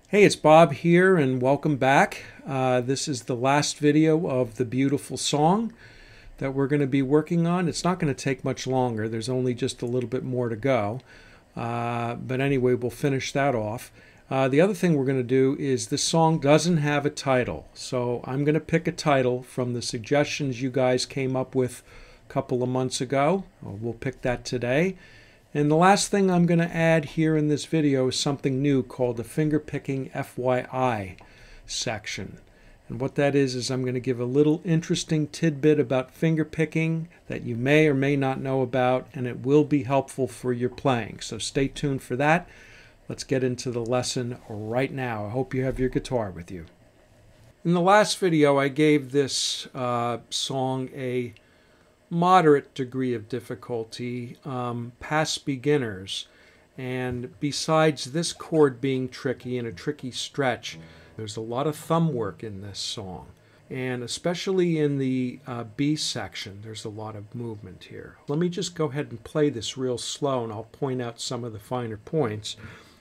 Hey, it's Bob here and welcome back. This is the last video of the beautiful song that we're going to be working on. It's not going to take much longer. There's only just a little bit more to go. But anyway, we'll finish that off. The other thing we're going to do is this song doesn't have a title. So I'm going to pick a title from the suggestions you guys came up with a couple of months ago. We'll pick that today. And the last thing I'm going to add here in this video is something new called the Fingerpicking FYI section. And what that is I'm going to give a little interesting tidbit about fingerpicking that you may or may not know about, and it will be helpful for your playing. So stay tuned for that. Let's get into the lesson right now. I hope you have your guitar with you. In the last video, I gave this song a moderate degree of difficulty, past beginners, and besides this chord being tricky and a tricky stretch, there's a lot of thumb work in this song, and especially in the B section there's a lot of movement here. Let me just go ahead and play this real slow and I'll point out some of the finer points.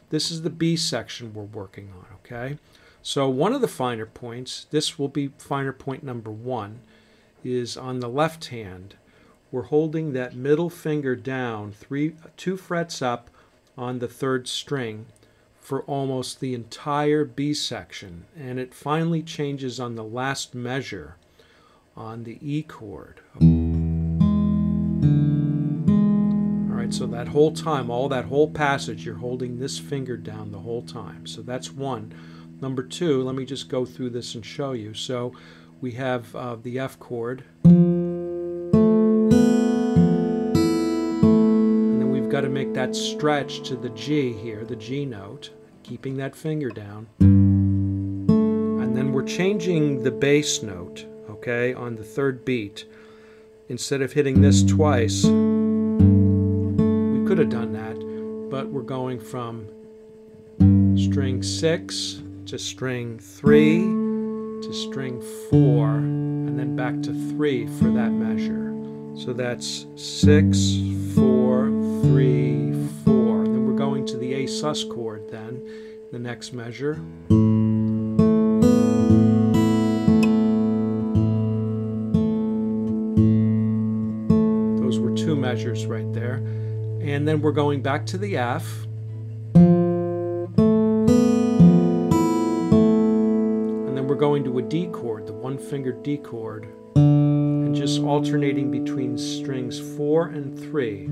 This is the B section we're working on, okay? So one of the finer points, this will be finer point number 1, is on the left hand. We're holding that middle finger down 2 frets up on the 3rd string for almost the entire B section, and it finally changes on the last measure on the E chord. Alright, so that whole time, that whole passage, you're holding this finger down the whole time. So that's one. Number 2, let me just go through this and show you. So we have the F chord, and then we've got to make that stretch to the G here, the G note, keeping that finger down. And then we're changing the bass note, okay, on the 3rd beat. Instead of hitting this twice, we could have done that, but we're going from string 6 to string 3 to string 4, and then back to 3 for that measure. So that's 6, 4, 3, 4. And then we're going to the A sus chord then, the next measure. Those were 2 measures right there. And then we're going back to the F. We're going to a D chord, the 1-fingered D chord, and just alternating between strings 4 and 3.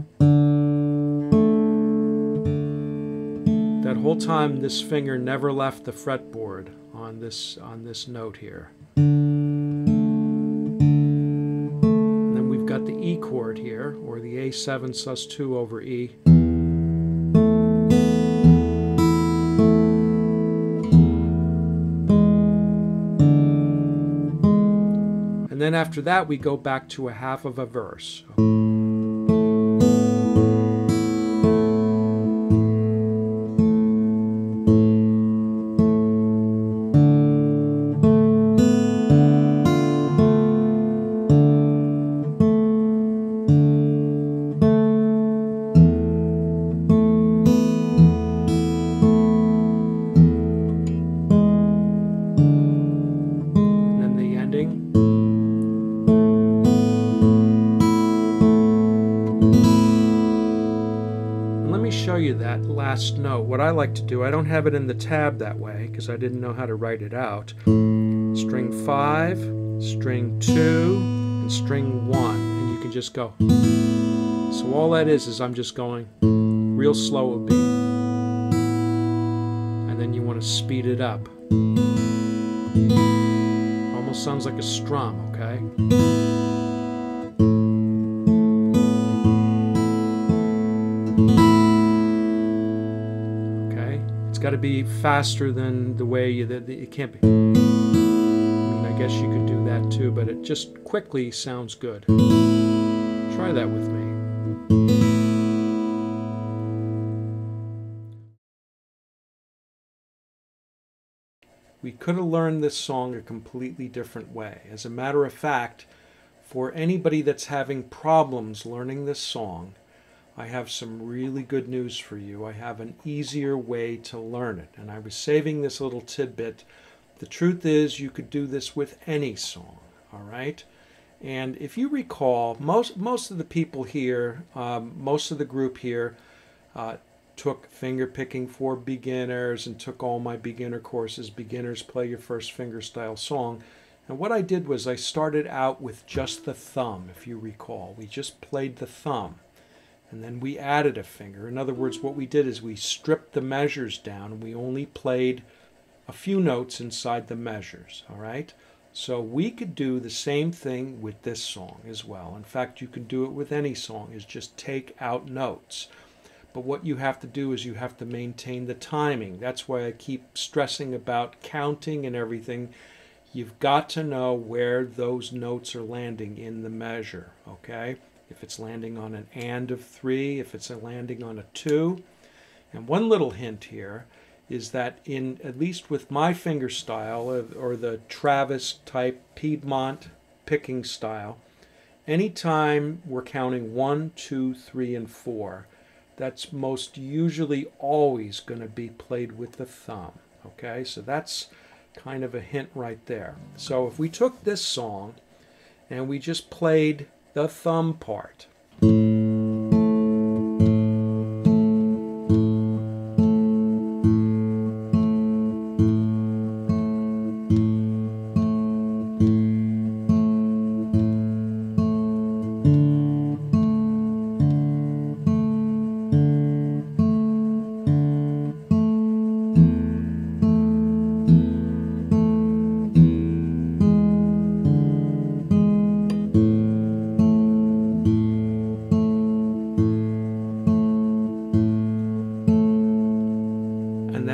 That whole time this finger never left the fretboard on this note here. And then we've got the E chord here, or the A7 sus2 over E. And then after that we go back to a half of a verse. And then the ending. Show you that last note. What I like to do, I don't have it in the tab that way because I didn't know how to write it out. String 5, string 2, and string 1, and you can just go. So all that is I'm just going real slow a beat, and then you want to speed it up. Almost sounds like a strum, okay? Got to be faster than the way it can't be. I mean, I guess you could do that too, but it just quickly sounds good. Try that with me. We could have learned this song a completely different way. As a matter of fact, for anybody that's having problems learning this song, I have some really good news for you. I have an easier way to learn it, and I was saving this little tidbit. The truth is, you could do this with any song, all right? And if you recall, most of the people here, most of the group here, took Fingerpicking for Beginners and took all my beginner courses, Beginners Play Your First Fingerstyle Song. And what I did was I started out with just the thumb, if you recall. We just played the thumb, and then we added a finger. In other words, what we did is we stripped the measures down, and we only played a few notes inside the measures, all right? So we could do the same thing with this song as well. In fact, you can do it with any song, is just take out notes. But what you have to do is you have to maintain the timing. That's why I keep stressing about counting and everything. You've got to know where those notes are landing in the measure, okay? If it's landing on an and of 3, if it's landing on a 2. And one little hint here is that in, at least with my finger style, or the Travis type Piedmont picking style, anytime we're counting 1, 2, 3, and 4, that's most usually always going to be played with the thumb, okay? So that's kind of a hint right there. So if we took this song and we just played the thumb part,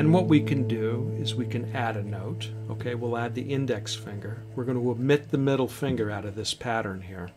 what we can do is we can add a note. Okay, we'll add the index finger. We're going to omit the middle finger out of this pattern here.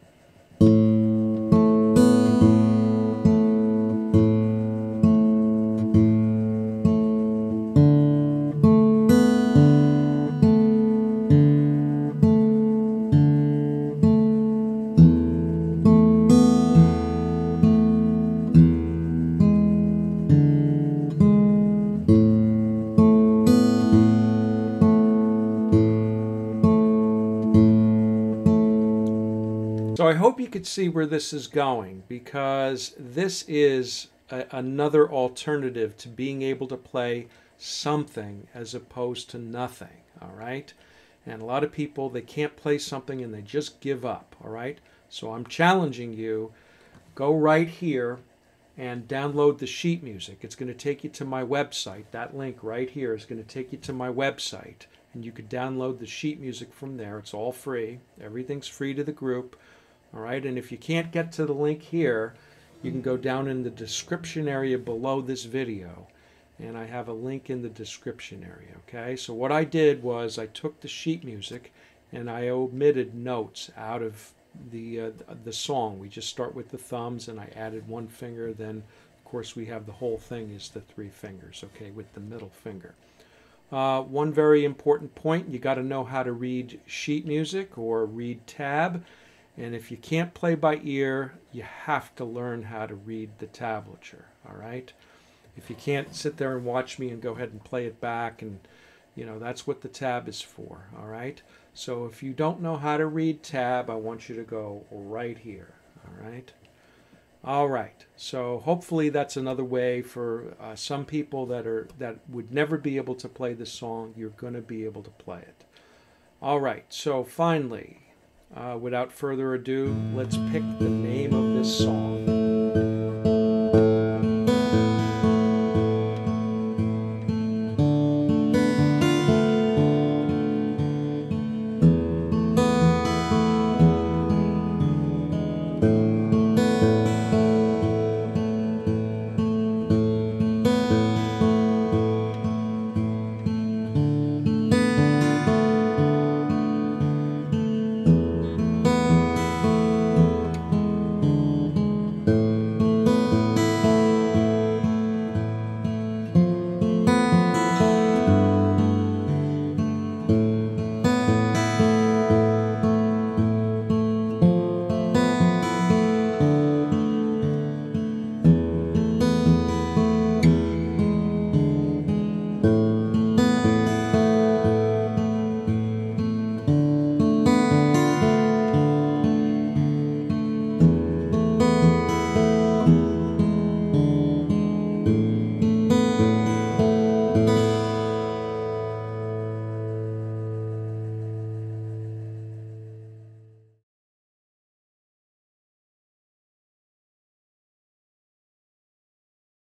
So I hope you could see where this is going, because this is another alternative to being able to play something as opposed to nothing, all right? And a lot of people, they can't play something and they just give up, all right? So I'm challenging you, go right here and download the sheet music. It's going to take you to my website. That link right here is going to take you to my website, and you could download the sheet music from there. It's all free. Everything's free to the group. All right, and if you can't get to the link here, you can go down in the description area below this video, and I have a link in the description area, okay? So what I did was I took the sheet music and I omitted notes out of the song. We just start with the thumbs, and I added one finger. Then, of course, we have the whole thing is the 3 fingers, okay, with the middle finger. One very important point, you got to know how to read sheet music or read tab. And if you can't play by ear, you have to learn how to read the tablature, all right? If you can't sit there and watch me and go ahead and play it back, and, you know, that's what the tab is for, all right? So if you don't know how to read tab, I want you to go right here, all right? All right, so hopefully that's another way for some people that would never be able to play this song. You're going to be able to play it. All right, so finally, without further ado, let's pick the name of this song.